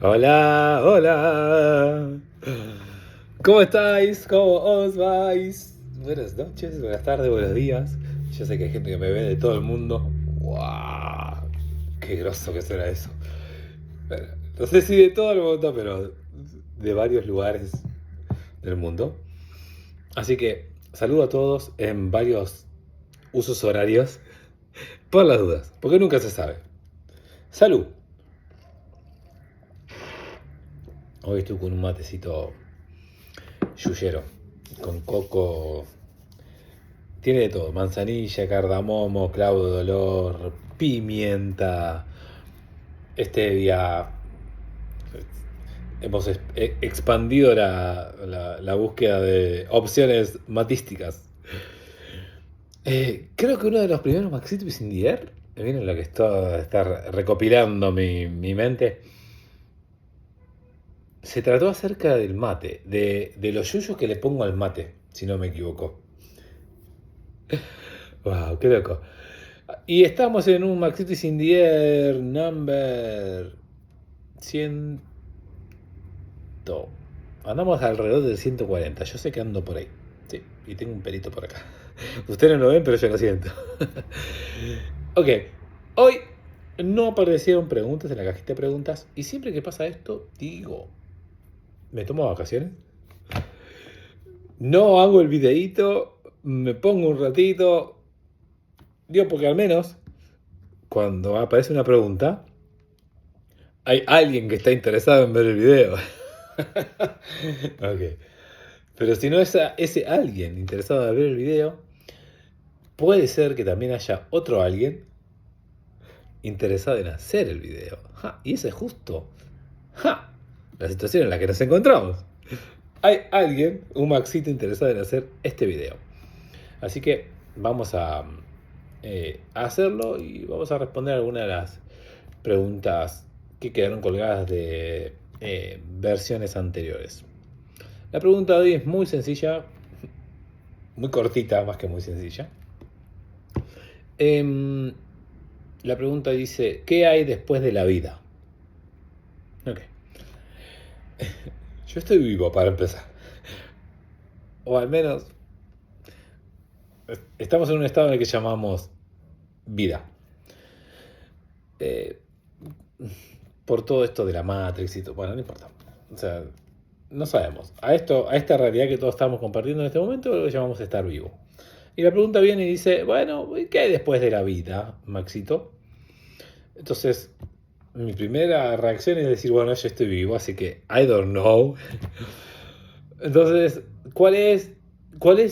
Hola, hola. ¿Cómo estáis? ¿Cómo os vais? Buenas noches, buenas tardes, buenos días. Yo sé que hay gente que me ve de todo el mundo. ¡Wow! Qué grosso que será eso. Bueno, no sé si de todo el mundo, pero de varios lugares del mundo. Así que saludo a todos en varios usos horarios. Por las dudas, porque nunca se sabe. Salud. Hoy estoy con un matecito yuyero, con coco. Tiene de todo: manzanilla, cardamomo, clavo de olor, pimienta, stevia. Hemos expandido la búsqueda de opciones matísticas. Creo que uno de los primeros Maxitos in the Air, miren lo que está recopilando mi mente, se trató acerca del mate, de los yuyos que le pongo al mate, si no me equivoco. Wow, qué loco. Y estamos en un Maxitis in the Air number 100. Andamos alrededor del 140. Yo sé que ando por ahí. Sí, y tengo un pelito por acá. Ustedes no lo ven, pero yo lo siento. Ok, hoy no aparecieron preguntas en la cajita de preguntas. Y siempre que pasa esto, digo, ¿me tomo vacaciones? No hago el videíto, me pongo un ratito. Digo, porque al menos cuando aparece una pregunta, hay alguien que está interesado en ver el video. Ok. Pero si no es ese alguien interesado en ver el video, puede ser que también haya otro alguien interesado en hacer el video. Ja, y esa es justo la situación en la que nos encontramos. Hay alguien, un Maxito, interesado en hacer este video. Así que vamos a hacerlo y vamos a responder algunas de las preguntas que quedaron colgadas de versiones anteriores. La pregunta de hoy es muy sencilla, muy cortita, más que muy sencilla. La pregunta dice, ¿qué hay después de la vida? Ok. Yo estoy vivo para empezar. O al menos estamos en un estado en el que llamamos vida. Eh, por todo esto de la Matrix y todo. Bueno, no importa. O sea, no sabemos. A esta realidad que todos estamos compartiendo en este momento, lo llamamos estar vivo. Y la pregunta viene y dice, bueno, ¿qué hay después de la vida, Maxito? Entonces, mi primera reacción es decir, bueno, yo estoy vivo, así que I don't know. Entonces, ¿cuál es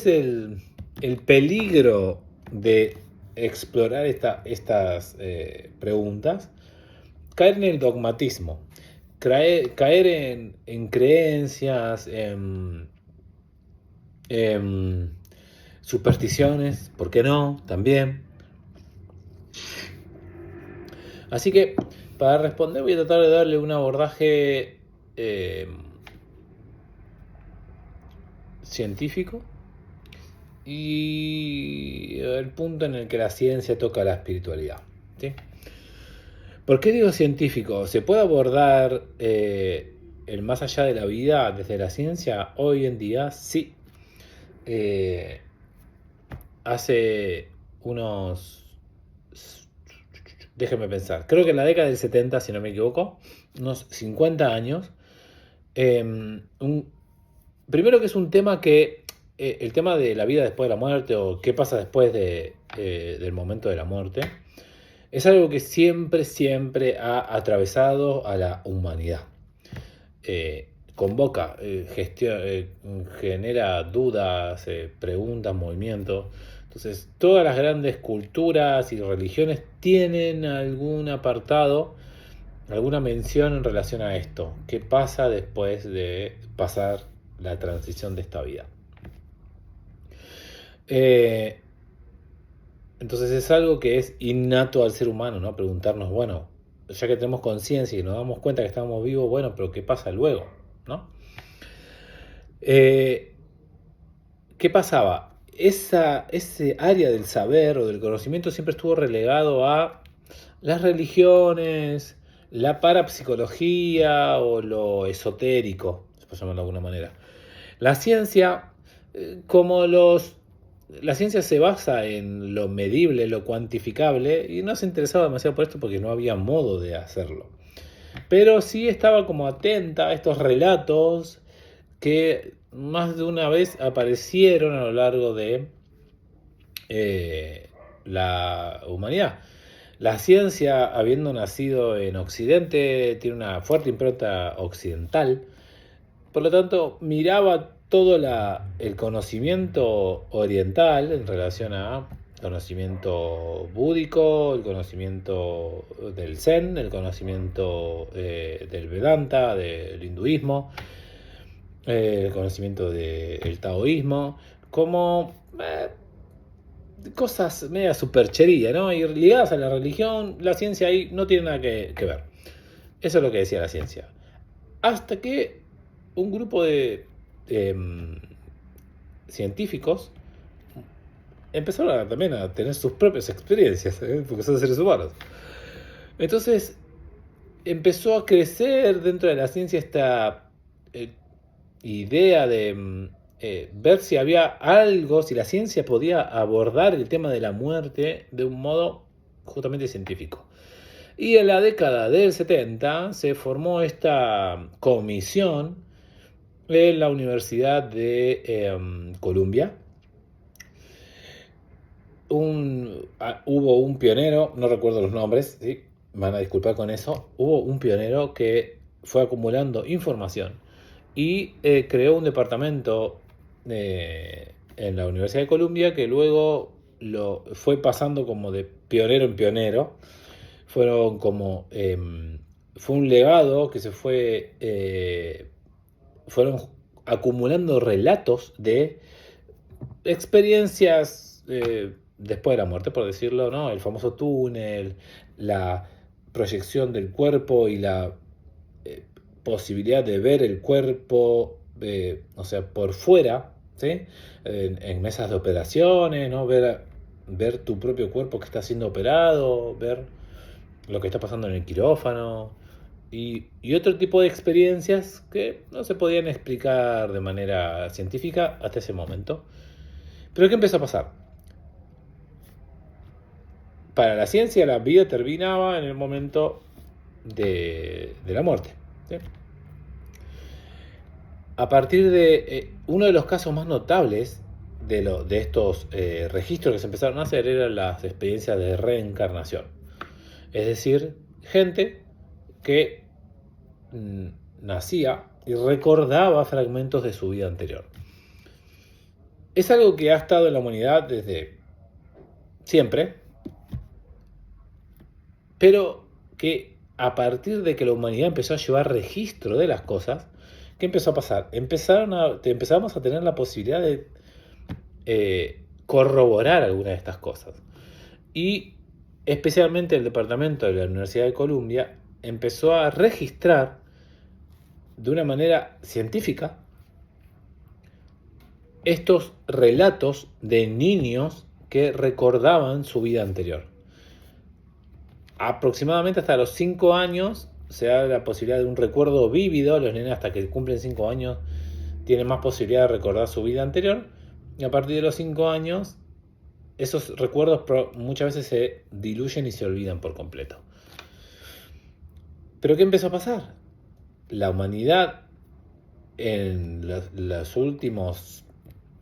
el peligro de explorar estas preguntas? Caer en el dogmatismo, caer en creencias, en supersticiones, ¿por qué no? También. Así que, para responder, voy a tratar de darle un abordaje científico y el punto en el que la ciencia toca la espiritualidad. ¿Sí? ¿Por qué digo científico? ¿Se puede abordar el más allá de la vida desde la ciencia? Hoy en día sí. Eh, hace unos... Déjenme pensar. Creo que en la década del 70, si no me equivoco, unos 50 años. Primero que es un tema que... el tema de la vida después de la muerte o qué pasa después del momento de la muerte es algo que siempre, siempre ha atravesado a la humanidad. Convoca, genera dudas, preguntas, movimientos. Entonces, todas las grandes culturas y religiones tienen algún apartado, alguna mención en relación a esto. ¿Qué pasa después de pasar la transición de esta vida? Eh, entonces es algo que es innato al ser humano, ¿no? Preguntarnos, bueno, ya que tenemos conciencia y nos damos cuenta que estamos vivos, bueno, pero ¿qué pasa luego? ¿No? Eh, ¿Qué pasaba? Ese área del saber o del conocimiento siempre estuvo relegado a las religiones, la parapsicología o lo esotérico, se puede llamar de alguna manera. La ciencia, como la ciencia se basa en lo medible, lo cuantificable, y no se interesaba demasiado por esto porque no había modo de hacerlo. Pero sí estaba como atenta a estos relatos que más de una vez aparecieron a lo largo de la humanidad. La ciencia, habiendo nacido en Occidente, tiene una fuerte impronta occidental. Por lo tanto, miraba todo el conocimiento oriental en relación a conocimiento búdico, el conocimiento del Zen, el conocimiento del Vedanta, del hinduismo, el conocimiento del taoísmo, como cosas media superchería, ¿no? Y ligadas a la religión, la ciencia ahí no tiene nada que ver. Eso es lo que decía la ciencia. Hasta que un grupo de científicos empezaron también a tener sus propias experiencias, porque son seres humanos. Entonces empezó a crecer dentro de la ciencia esta idea de ver si había algo, si la ciencia podía abordar el tema de la muerte de un modo justamente científico. Y en la década del 70 se formó esta comisión en la Universidad de Columbia. Hubo un pionero, no recuerdo los nombres, ¿sí? Me van a disculpar con eso. Hubo un pionero que fue acumulando información y creó un departamento en la Universidad de Columbia que luego lo fue pasando como de pionero en pionero. Fueron como fue un legado que se fueron acumulando relatos de experiencias después de la muerte, por decirlo, ¿no? El famoso túnel, la proyección del cuerpo y la posibilidad de ver el cuerpo, o sea, por fuera, ¿sí? En mesas de operaciones, ¿no? Ver tu propio cuerpo que está siendo operado, ver lo que está pasando en el quirófano y otro tipo de experiencias que no se podían explicar de manera científica hasta ese momento. Pero ¿qué empezó a pasar? Para la ciencia la vida terminaba en el momento de la muerte, ¿sí? A partir de uno de los casos más notables de estos registros que se empezaron a hacer eran las experiencias de reencarnación. Es decir, gente que nacía y recordaba fragmentos de su vida anterior. Es algo que ha estado en la humanidad desde siempre, pero que a partir de que la humanidad empezó a llevar registro de las cosas, ¿qué empezó a pasar? Empezamos a tener la posibilidad de corroborar algunas de estas cosas. Y especialmente el departamento de la Universidad de Columbia empezó a registrar de una manera científica estos relatos de niños que recordaban su vida anterior. Aproximadamente hasta los 5 años se da la posibilidad de un recuerdo vívido. Los nenes hasta que cumplen 5 años tienen más posibilidad de recordar su vida anterior. Y a partir de los 5 años, esos recuerdos muchas veces se diluyen y se olvidan por completo. ¿Pero qué empezó a pasar? La humanidad en los últimos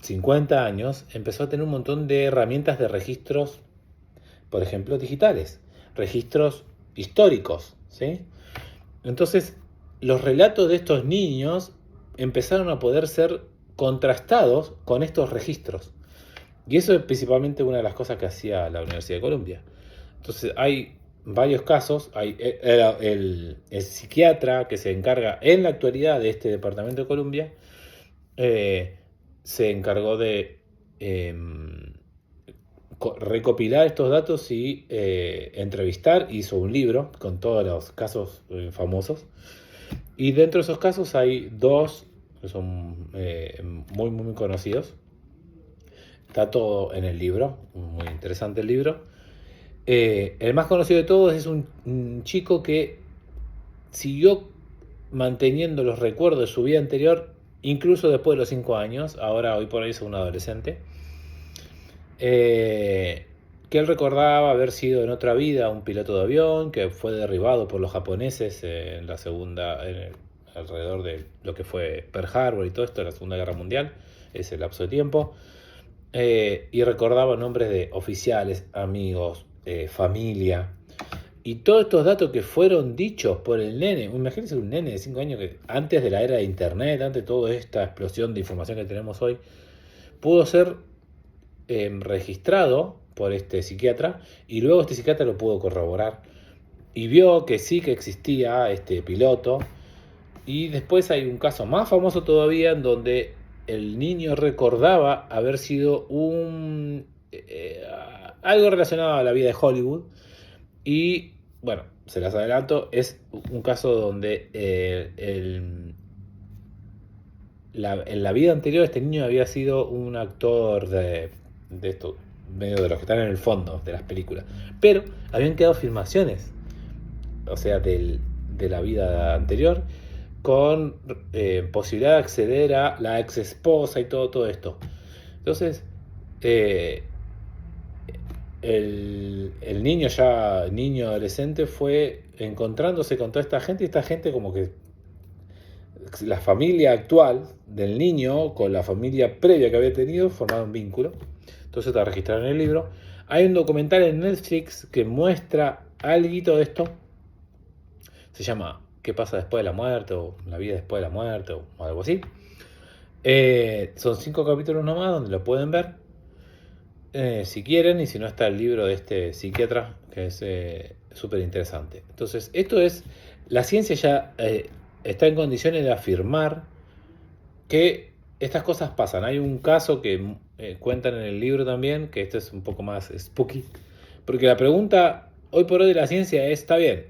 50 años empezó a tener un montón de herramientas de registros, por ejemplo, digitales, registros históricos, ¿sí? Entonces, los relatos de estos niños empezaron a poder ser contrastados con estos registros. Y eso es principalmente una de las cosas que hacía la Universidad de Columbia. Entonces, hay varios casos. Hay el psiquiatra que se encarga en la actualidad de este departamento de Columbia, se encargó de recopilar estos datos y entrevistar. Hizo un libro con todos los casos famosos. Y dentro de esos casos hay dos que son muy conocidos. Está todo en el libro, muy interesante el libro. El más conocido de todos es un chico que siguió manteniendo los recuerdos de su vida anterior, incluso después de los 5 años, ahora hoy por hoy es un adolescente, que él recordaba haber sido en otra vida un piloto de avión, que fue derribado por los japoneses en la segunda, alrededor de lo que fue Pearl Harbor y todo esto, la Segunda Guerra Mundial, ese lapso de tiempo, y recordaba nombres de oficiales, amigos, familia, y todos estos datos que fueron dichos por el nene. Imagínense un nene de 5 años que antes de la era de internet, antes de toda esta explosión de información que tenemos hoy, pudo ser registrado por este psiquiatra, y luego este psiquiatra lo pudo corroborar y vio que sí que existía este piloto. Y después hay un caso más famoso todavía en donde el niño recordaba haber sido algo relacionado a la vida de Hollywood. Y bueno, se las adelanto, es un caso donde en la vida anterior este niño había sido un actor de esto, medio de los que están en el fondo de las películas. Pero habían quedado filmaciones, o sea, de la vida anterior, con posibilidad de acceder a la ex esposa y todo esto. Entonces, el niño adolescente fue encontrándose con toda esta gente, y esta gente como que la familia actual del niño con la familia previa que había tenido formaron un vínculo. Entonces está registrado en el libro. Hay un documental en Netflix que muestra algo de esto. Se llama ¿Qué pasa después de la muerte? O La vida después de la muerte, o algo así. Son 5 capítulos nomás donde lo pueden ver. Si quieren, y si no, está el libro de este psiquiatra que es súper interesante. Entonces, la ciencia ya está en condiciones de afirmar que estas cosas pasan. Hay un caso que cuentan en el libro también, que esto es un poco más spooky, porque la pregunta hoy por hoy de la ciencia está bien,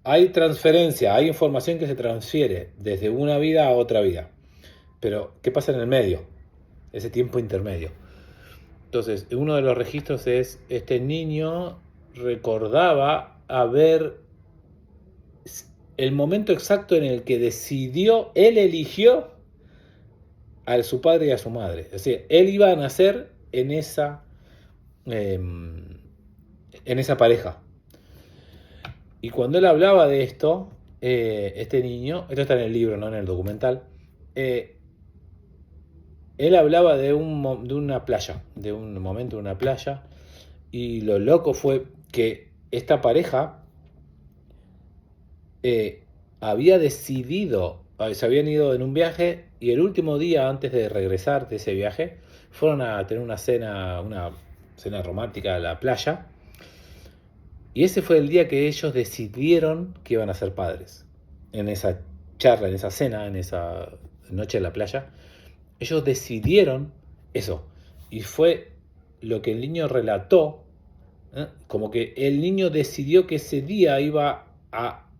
hay transferencia, hay información que se transfiere desde una vida a otra vida, pero ¿qué pasa en el medio? Ese tiempo intermedio. Entonces, uno de los registros es, este niño recordaba haber el momento exacto en el que él eligió a su padre y a su madre. Es decir, él iba a nacer en esa pareja. Y cuando él hablaba de esto, este niño, esto está en el libro, no en el documental, él hablaba de una playa, de un momento en una playa, y lo loco fue que esta pareja había decidido, se habían ido en un viaje, y el último día antes de regresar de ese viaje, fueron a tener una cena romántica a la playa, y ese fue el día que ellos decidieron que iban a ser padres. En esa charla, en esa cena, en esa noche en la playa, ellos decidieron eso. Y fue lo que el niño relató, como que el niño decidió que ese día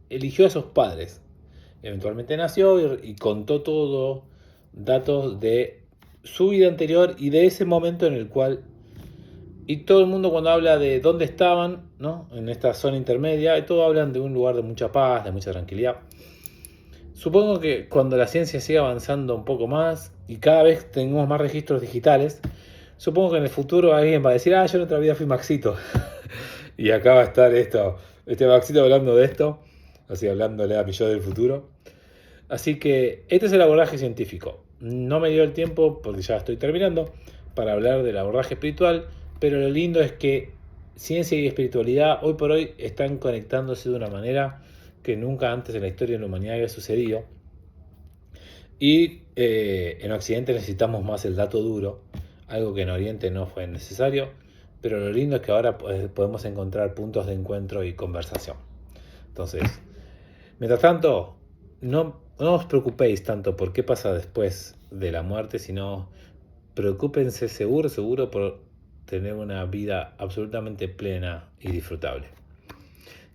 eligió a sus padres. Eventualmente nació y contó todo, datos de su vida anterior y de ese momento en el cual, y todo el mundo cuando habla de dónde estaban, ¿no?, en esta zona intermedia, y todos hablan de un lugar de mucha paz, de mucha tranquilidad. Supongo que cuando la ciencia siga avanzando un poco más y cada vez tengamos más registros digitales, supongo que en el futuro alguien va a decir, yo en otra vida fui Maxito. Y acá va a estar este Maxito hablando de esto, así hablándole a mi yo del futuro. Así que este es el abordaje científico. No me dio el tiempo, porque ya estoy terminando, para hablar del abordaje espiritual, pero lo lindo es que ciencia y espiritualidad hoy por hoy están conectándose de una manera que nunca antes en la historia de la humanidad había sucedido. Y en Occidente necesitamos más el dato duro, algo que en Oriente no fue necesario, pero lo lindo es que ahora podemos encontrar puntos de encuentro y conversación. Entonces, mientras tanto, no os preocupéis tanto por qué pasa después de la muerte, sino preocúpense seguro por tener una vida absolutamente plena y disfrutable.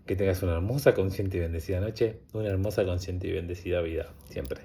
Que tengas una hermosa, consciente y bendecida noche, una hermosa, consciente y bendecida vida siempre.